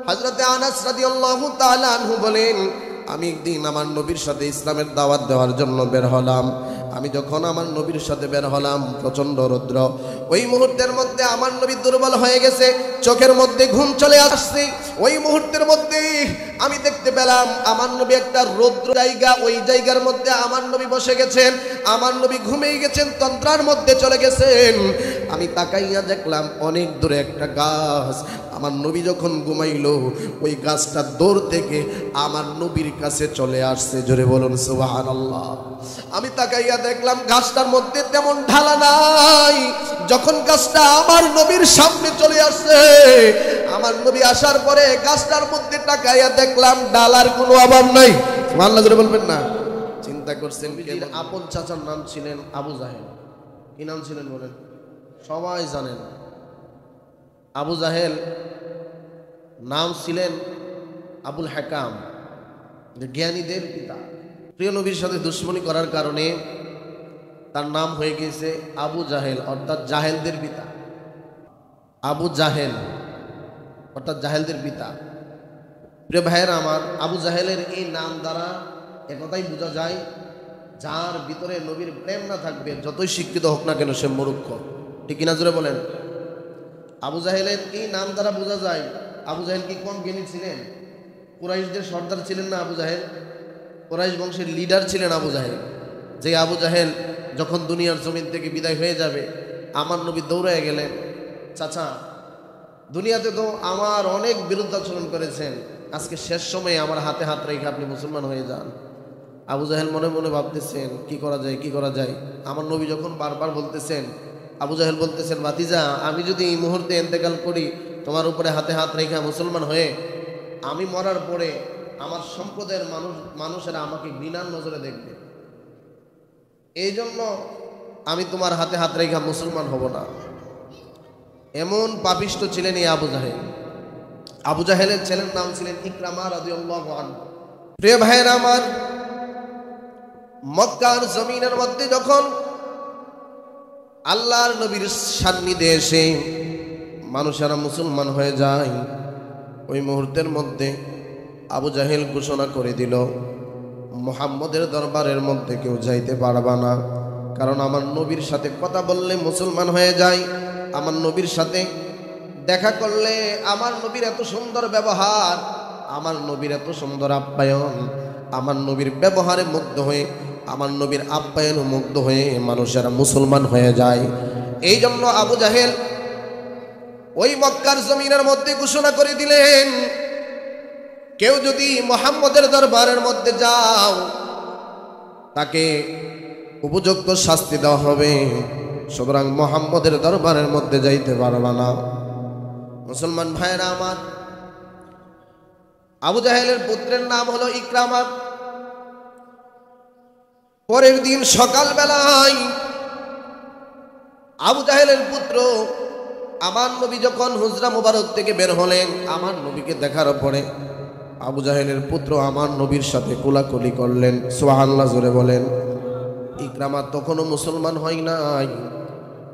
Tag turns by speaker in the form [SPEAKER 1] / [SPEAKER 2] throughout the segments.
[SPEAKER 1] হযরতে আনাস রাদিয়াল্লাহু তাআলা আনহু বলেন, আমি একদিন আমার নবীর সাথে ইসলামের দাওয়াত দেওয়ার জন্য বের হলাম। আমি যখন আমার নবীর সাথে বের হলাম, প্রচন্ড রৌদ্র। ওই মুহূর্তের মধ্যে আমার নবী দুর্বল হয়ে গেছে, চোখের মধ্যে ঘুম চলে আসছে। ওই মুহূর্তের মধ্যে আমি দেখতে পেলাম আমার নবী একটা রৌদ্র জায়গা, ওই জায়গার মধ্যে আমার নবী বসে গেছেন। আমার নবী ঘুমিয়ে গেছেন, তন্দ্রার মধ্যে চলে গেছেন। আমি তাকাইয়া দেখলাম অনেক দূরে একটা গাছ। আমার নবী যখন ঘুমাইলো, ওই গাছটা দূর থেকে আমার নবীর কাছে চলে আসছে। জোরে বলুন সুবহানাল্লাহ। আমি তাকাইয়া দেখলাম গাছটার মধ্যে তেমন ঢালা নাই। যখন গাছটা আমার নবীর সামনে চলে আসছে, আমার নবী আসার পরে গাছটার মধ্যে তাকাইয়া দেখলাম ডালার কোনো অভাব নাই। সুবহানাল্লাহ জোরে বলবেন না? চিন্তা করছেন, আপন চাচার নাম ছিলেন আবু জাহেল। কি নাম ছিলেন বলেন? সবাই জানেন। আবু জাহেল নাম ছিলেন আবুল হাকাম, জ্ঞানীদের পিতা। প্রিয় নবীর সাথে দুশ্মনী করার কারণে তার নাম হয়ে গেছে আবু জাহেল, অর্থাৎ জাহেলদের পিতা। আবু জাহেল অর্থাৎ জাহেলদের পিতা। প্রিয় ভাইয়েরা আমার, আবু জাহেলের এই নাম দ্বারা একথাই বোঝা যায়, যার ভিতরে নবীর প্রেম না থাকবে, যতই শিক্ষিত হোক না কেন, সে মূর্খ। ঠিক কিনা জোরে বলেন? আবু জাহেলের এই নাম দ্বারা বোঝা যায়, আবু জাহেল কি কম জ্ঞানী ছিলেন? কুরাইশদের সর্দার ছিলেন না আবু জাহেল? কুরাইশ বংশের লিডার ছিলেন আবু জাহেল। যে আবু জাহেল যখন দুনিয়ার জমিন থেকে বিদায় হয়ে যাবে, আমার নবী দৌড়ে গেলেন, চাচা দুনিয়াতে তো আমার অনেক বিরুদ্ধাচরণ করেছেন, আজকে শেষ সময়ে আমার হাতে হাত রেখে আপনি মুসলমান হয়ে যান। আবু জাহেল মনে মনে ভাবতেছেন, কি করা যায়, কি করা যায়। আমার নবী যখন বারবার বলতেছেন, আবু জাহেল বলতেছেন, ভাতিজা আমি যদি এই মুহূর্তে ইন্তেকাল করি, তোমার উপরে হাতে হাত রেখে মুসলমান হয়ে, আমি মরার পরে আমার সম্প্রদায়ের মানুষেরা আমাকে ঘৃণার নজরে দেখবে। এই জন্য আমি তোমার হাতে হাত রেখা মুসলমান হব না। এমন পাপিষ্ট ছিলেন এই আবু জাহেল। আবু জাহেলের ছেলের নাম ছিলেন ইকরামা রাদিয়াল্লাহু আনহু। প্রিয় ভাইয়েরা আমার, মক্কার জমিনের মধ্যে যখন আল্লাহর নবীর সান্নিধ্যে এসে মানুষেরা মুসলমান হয়ে যায়, ওই মুহূর্তের মধ্যে আবু জাহেল ঘোষণা করে দিল, মুহাম্মদের দরবারের মধ্যে কেউ যাইতে পারবা না, কারণ আমার নবীর সাথে কথা বললে মুসলমান হয়ে যায়। আমার নবীর সাথে দেখা করলে, আমার নবীর এত সুন্দর ব্যবহার, আমার নবীর এত সুন্দর আপ্যায়ন, আমার নবীর ব্যবহারে মুগ্ধ হয়ে, আমার নবীর আপ্যায়ন মুগ্ধ হয়ে মানুষেরা মুসলমান হয়ে যায়। এই জন্য আবু জাহেল ওই মক্কার জমিনের মধ্যে ঘোষণা করে দিলেন, কেউ যদি মুহাম্মদের দরবারের মধ্যে যাও, তাকে উপযুক্ত শাস্তি দেওয়া হবে, সুতরাং মুহাম্মদের দরবারের মধ্যে যাইতে পারবা না। মুসলমান ভাইরা আমার, আবু জাহেলের পুত্রের নাম হলো ইকরামা। পরের দিন সকালবেলায় আবু জাহেলের পুত্র আমার নবী যখন হুজরা মুবারক থেকে বের হলেন, আমার নবীকে দেখার পরে আবু জাহেলের পুত্র আমার নবীর সাথে কোলাকুলি করলেন। সুবহানাল্লাহ জোরে বলেন। ইকরামা তখনও মুসলমান হয় নাই।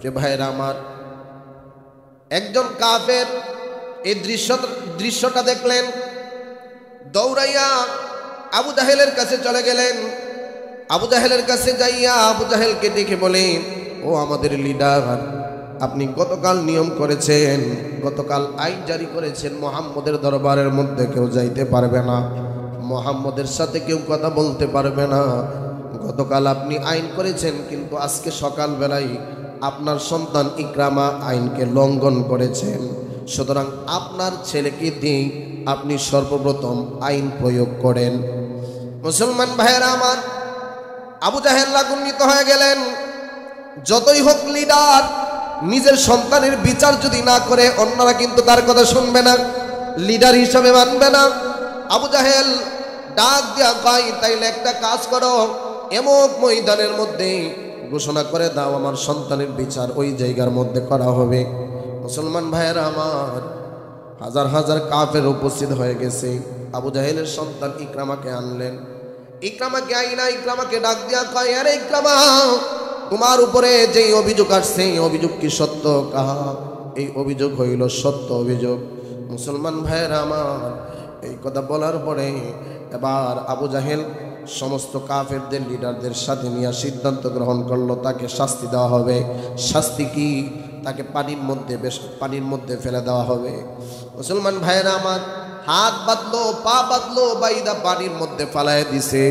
[SPEAKER 1] যে ভাইরা আমার, একজন কাফের এই দৃশ্যটা দেখলেন, দৌড়াইয়া আবু জাহেলের কাছে চলে গেলেন। আবু জাহেলের কাছে যাইয়া আবু জাহেলকে দেখে বলে, ও আমাদের লিডার, আপনি গতকাল নিয়ম করেছেন, গতকাল আইন জারি করেছেন, মুহাম্মদের দরবারের মধ্যে কেউ যাইতে পারবে না, মুহাম্মদের সাথে কেউ কথা বলতে পারবে না। গতকাল আপনি আইন করেছেন, কিন্তু আজকে সকালবেলায় আপনার সন্তান ইকরামা আইনকে লঙ্ঘন করেছেন। সুতরাং আপনার ছেলেকে দিয়ে আপনি সর্বপ্রথম আইন প্রয়োগ করেন। মুসলমান ভাইয়েরা আমার, আবু জাহেল রাগান্বিত হয়ে গেলেন। যতই হোক লিডার, নিজের সন্তানের বিচার যদি না করে অন্যরা কিন্তু তার কথা শুনবে না, লিডার হিসাবে মানবে না। আবু জাহেল ডাক দিয়া কয়, তাইলে একটা কাজ করো, এমক ময়দানের মধ্যে ঘোষণা করে দাও, আমার সন্তানের বিচার ওই জায়গার মধ্যে করা হবে। মুসলমান ভাইয়েরা আমার, হাজার হাজার কাফের উপস্থিত হয়ে গেছে। আবু জাহেলের সন্তান ইকরামাকে আনলেন। ইকরামাকে আইনা ইকরামাকে ডাক দিয়া কয়, আরে ইকরামা, তোমার উপরে যে অভিযোগ আসছে, এই অভিযোগ কি সত্য? কাহা এই অভিযোগ হইল সত্য অভিযোগ। মুসলমান ভাইয়েরা আমার, এই কথা বলার পরে এবার আবু জাহেল সমস্ত কাফেরদের লিডারদের সাথে নিয়ে সিদ্ধান্ত গ্রহণ করলো তাকে শাস্তি দেওয়া হবে। শাস্তি কি? তাকে পানির মধ্যে ফেলে দেওয়া হবে। মুসলমান ভাইয়েরা আমার, হাত বাঁধলো, পা বাঁধলো, বাইদা পানির মধ্যে ফালায় দিছে।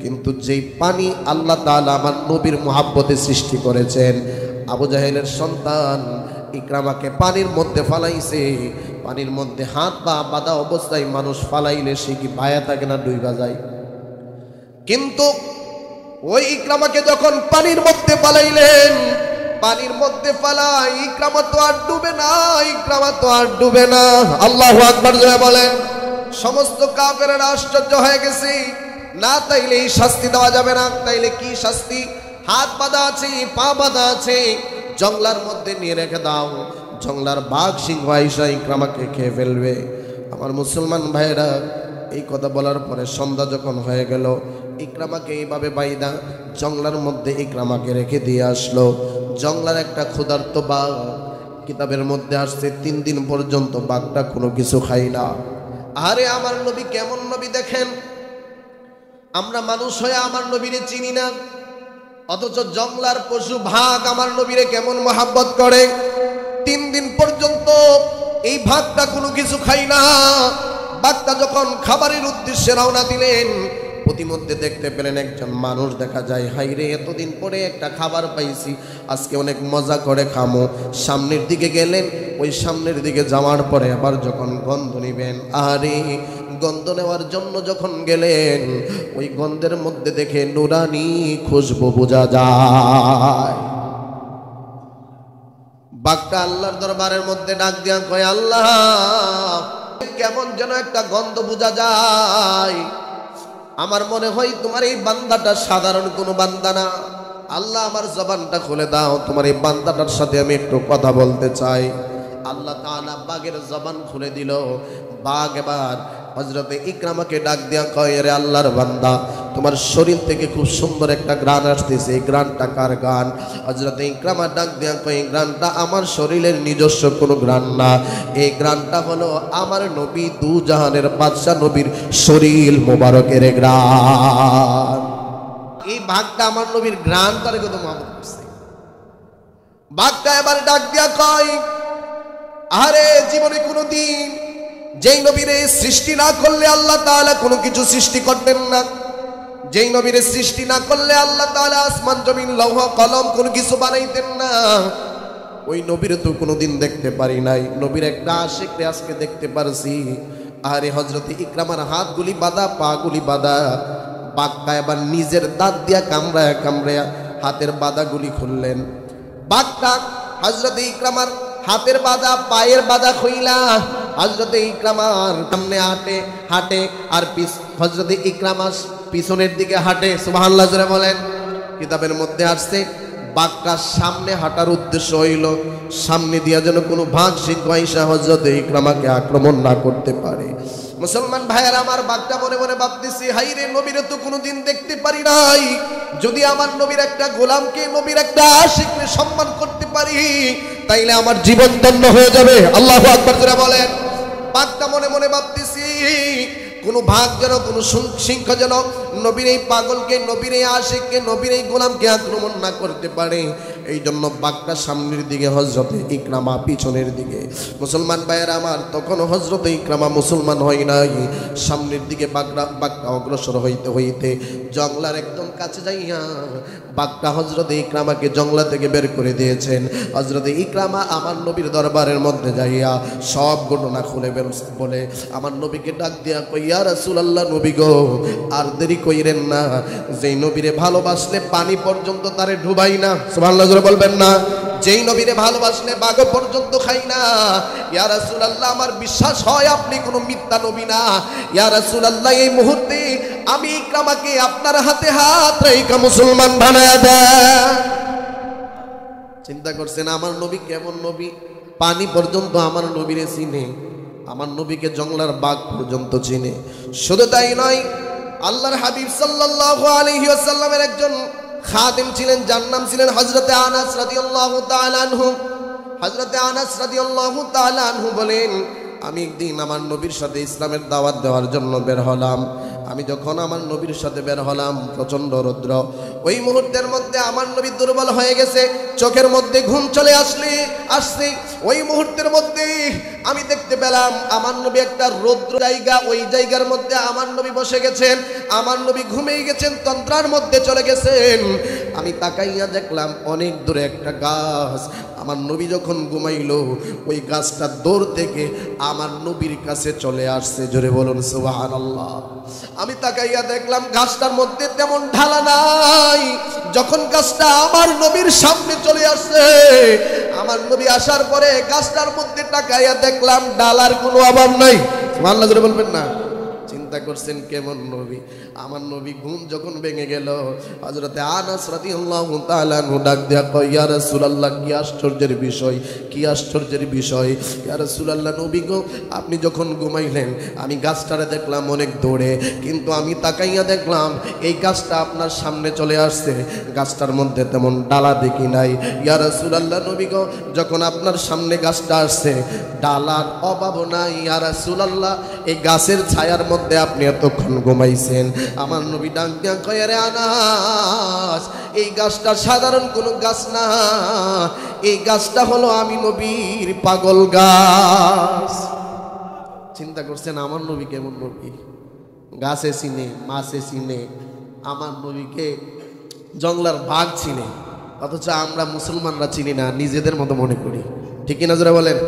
[SPEAKER 1] কিন্তু যেই পানি আল্লাহ তাআলা আমার নবীর মুহাব্বতে সৃষ্টি করেছেন, আবু জাহেলের সন্তান ইকরামাকে পানির মধ্যে ফালাইছে। পানির মধ্যে হাত পা বাঁধা অবস্থায় মানুষ ফালাইলে সে কি ভায়া থাকে না ডুইবা যায়? কিন্তু ওই ইকরামাকে যখন পানির মধ্যে ফালাইলেন, পানির মধ্যে ফালাই ইকরামা তো আর ডুবে না, ইকরামা তো আর ডুবে না। আল্লাহু আকবার জোরে বলেন। সমস্ত কাফেররা আশ্চর্য হয়ে গেছে। না তাইলে এই শাস্তি দেওয়া যাবে না। তাইলে কি শাস্তি? হাত বাঁধা আছে, পা বাঁধা আছে, জঙ্গলার মধ্যে নিয়ে রেখে দাও। জঙ্গলার বাঘ সিংহ আইসা ইকরামাকে খেয়ে ফেলবে। আমার মুসলমান ভাইরা, এই কথা বলার পরে সন্ধ্যা যখন হয়ে গেল, ইকরামাকে এইভাবে বাইদা জঙ্গলার মধ্যে ইকরামাকে রেখে দিয়ে আসলো। জঙ্গলার একটা ক্ষুধার্ত বাঘ, কিতাবের মধ্যে আসছে 3 দিন পর্যন্ত বাঘটা কোনো কিছু খায় না। আরে আমার নবী কেমন নবী দেখেন। আমরা মানুষ হয়ে আমার নবীরে চিনি না, অথচ জঙ্গলার পশু ভাগ আমার নবীরে কেমন মহাব্বত করে। 3 দিন পর্যন্ত এই ভাগটা কোনো কিছু খাই না। বাঘটা যখন খাবারের উদ্দেশ্যে রওনা দিলেন, প্রতিমধ্যে দেখতে পেলেন একজন মানুষ দেখা যায়। হাইরে, এতদিন পরে একটা খাবার পাইছি, আজকে অনেক মজা করে খামো। সামনের দিকে গেলেন। ওই সামনের দিকে যাওয়ার পরে আবার যখন গন্ধ নিবেন, আরে গন্ধ নেওয়ার জন্য যখন গেলেন, ওই গন্ধের মধ্যে দেখে নুরানি খুশবু বোঝা যায়। বাঘটা আল্লাহর দরবারের মধ্যে ডাক দিয়া কয়, আল্লাহ, কেমন যেন একটা গন্ধ বোঝা যায়। আমার মনে হয় তোমার এই বান্দাটা সাধারণ কোনো বান্দা না। আল্লাহ, আমার জবানটা খুলে দাও, তোমার এই বান্দাটার সাথে আমি একটু কথা বলতে চাই। আল্লাহ তাআলা বাঘের জবান খুলে দিল। বাঘ এবার হযরতে ইকরামাকে ডাক দিয়া কয়, রে আল্লাহর বান্দা, তোমার শরীর থেকে খুব সুন্দর একটা গ্রান আসতেছে, এই গ্রানটা কার গান? হযরতে ইকরামা ডাক দিয়া কয়, এই গ্রানটা আমার শরীরের নিজস্ব কোনো গ্রান না, এই গ্রানটা হলো আমার নবী দু জাহানের বাদশা নবীর শরীর মোবারকের গ্রান। এই বাঘটা আমার নবীর গ্রান তারে কত মহব্বত করছে। বাঘটা এবার ডাক দিয়া কয়, আরে জীবনে কোনোদিন যেই নবীরে সৃষ্টি না করলে আল্লাহ তাআলা কোনো কিছু সৃষ্টি করতেন না, যেই নবীরে সৃষ্টি না করলে আল্লাহ তাআলা আসমান জমিন লৌহ কলম কোনো কিছু বানাইতেন না, ওই নবীরে তো কোনোদিন দেখতে পারি নাই। নবীর একটা আশিকরে আজকে দেখতে পারছি। আরে হযরতে ইকরামার হাতগুলি বাঁধা, পাগুলি বাঁধা। বাঘটা এবার নিজের দাঁত দিয়া কামড়ায়া কামড়ায়া হাতের বাঁধাগুলি খুললেন। বাঘটা হযরতে ইকরামার হাতের বাঁধা, পায়ের বাঁধা খুইলা হযরতে ইকরামার সামনে হাঁটে আর হযরতে ইকরামার পিছনের দিকে হাঁটে। সুবহানাল্লাহ জোরে বলেন। কিতাবের মধ্যে আসছে, বাঘটা সামনে হাঁটার উদ্দেশ্য হইল সামনে দিয়া যেন কোনো বাঘ সিংহ আইসা হযরতে ইকরামাকে আক্রমণ না করতে পারে। মুসলমান ভাইয়েরা আমার, বাঘটা মনে মনে ভাবতেছি, হাইরে, নবীরে তো কোনোদিন দেখতে পারি নাই। যদি আমার নবীর একটা গোলামকে, নবীর একটা আশিককে সম্মান করতে পারি, তাইলে আমার জীবন ধন্য হয়ে যাবে। আল্লাহু আকবার জোরে বলেন। বাঘটা মনে মনে ভাবতেছি, কোনো ভাগ যেন, কোনো সিংহ যেন নবীর এই পাগলকে, নবীর এই আশিককে, নবীর এই গোলামকে আক্রমণ না করতে পারে। এই জন্য বাঘটা সামনের দিকে, হযরতে ইকরামা পিছনের দিকে। মুসলমান ভাইয়েরা আমার, তখন হযরতে ইকরামা মুসলমান হয় নাই। সামনের দিকে বাঘটা অগ্রসর হইতে হইতে জঙ্গলার একদম কাছে যাইয়া বাঘটা হযরতে ইকরামাকে জঙ্গলা থেকে বের করে দিয়েছেন। হযরতে ইকরামা আমার নবীর দরবারের মধ্যে যাইয়া সব ঘটনা খুলে বলে আমার নবীকে ডাক দিয়া কই, ইয়া রাসূলুল্লাহ, নবী গো, আর দেরি কইরেন না। যেই নবীরে ভালোবাসলে পানি পর্যন্ত তারে ডুবাই না। সুবহানাল্লাহ জোরে বলবেন না। যেই নবীরে ভালোবাসলে বাঘ পর্যন্ত খাই না। ইয়া রাসূলুল্লাহ, আমার বিশ্বাস হয় আপনি কোনো মিথ্যা নবী না। ইয়া রাসূলুল্লাহ, এই মুহূর্তে আমি ইকরামাকে আপনার হাতে হাত রেখে মুসলমান বানায়া দেন। চিন্তা করছেন আমার নবী কেমন নবী? পানি পর্যন্ত আমার নবীরে চিনে, আমার নবীকে জঙ্গলার বাঘ পর্যন্ত চিনে। শুধু তাই নয়, আল্লাহর হাবিব সাল্লাল্লাহু আলাইহি ওয়াসাল্লামের একজন খাদেম ছিলেন, যার নাম ছিলেন হযরতে আনাস রাদিয়াল্লাহু তাআলা আনহু। হযরতে আনাস রাদিয়াল্লাহু তাআলা আনহু বলেন, আমি একদিন আমার নবীর সাথে ইসলামের দাওয়াত দেওয়ার জন্য বের হলাম। আমি যখন আমার নবীর সাথে বের হলাম, প্রচণ্ড রৌদ্র। ওই মুহূর্তের মধ্যে আমার নবী দুর্বল হয়ে গেছে, চোখের মধ্যে ঘুম চলে আসছে। ওই মুহূর্তের মধ্যে আমি দেখতে পেলাম আমার নবী একটা রৌদ্র জায়গা, ওই জায়গার মধ্যে আমার নবী বসে গেছেন। আমার নবী ঘুমিয়ে গেছেন, তন্দ্রার মধ্যে চলে গেছেন। আমি তাকাইয়া দেখলাম অনেক দূরে একটা গাছ। আমার নবী যখন ঘুমাইলো, ওই গাছটা দূর থেকে আমার নবীর কাছে চলে আসছে। জোরে বলুন সুবহানাল্লাহ। আমি তাকাইয়া দেখলাম গাছটার মধ্যে তেমন ঢালা নাই। যখন গাছটা আমার নবীর সামনে চলে আসছে, আমার নবী আসার পরে গাছটার মধ্যে তাকাইয়া দেখলাম ডালার কোনো অভাব নাই। সুবহানাল্লাহ জোরে বলবেন না? চিন্তা করছেন কেমন নবী। আমার নবী ঘুম যখন ভেঙে গেল, হযরতে আনাস রাদিয়াল্লাহু তাআলা আনহু ডাক দিয়া কয়, ইয়া রাসূলুল্লাহ, কি আশ্চর্যের বিষয়, কি আশ্চর্যের বিষয়। ইয়া রাসূলুল্লাহ, নবী গো, আপনি যখন ঘুমাইলেন আমি গাছটারে দেখলাম অনেক দূরে, কিন্তু আমি তাকাইয়া দেখলাম এই গাছটা আপনার সামনে চলে আসছে। গাছটার মধ্যে তেমন ডালা দেখি নাই। ইয়া রাসূলুল্লাহ, নবী গো, যখন আপনার সামনে গাছটা আসছে ডালার অভাব নাই। ইয়া রাসূলুল্লাহ, এই গাছের ছায়ার মধ্যে আপনি এতক্ষণ ঘুমাইছেন। আমার নবী ডাক দিয়া কয়, রে আনাস, এই গাছটা সাধারণ কোনো গাছ না, এই গাছটা হলো আমি নবীর পাগল গাছ। চিন্তা করছেন আমার নবী কেমন নবী। গাছে চিনে, মাছে চিনে, আমার নবীকে জঙ্গলার বাঘ চিনে, অথচ আমরা মুসলমানরা চিনি না, নিজেদের মতো মনে করি। ঠিক কিনা জোরে বলেন?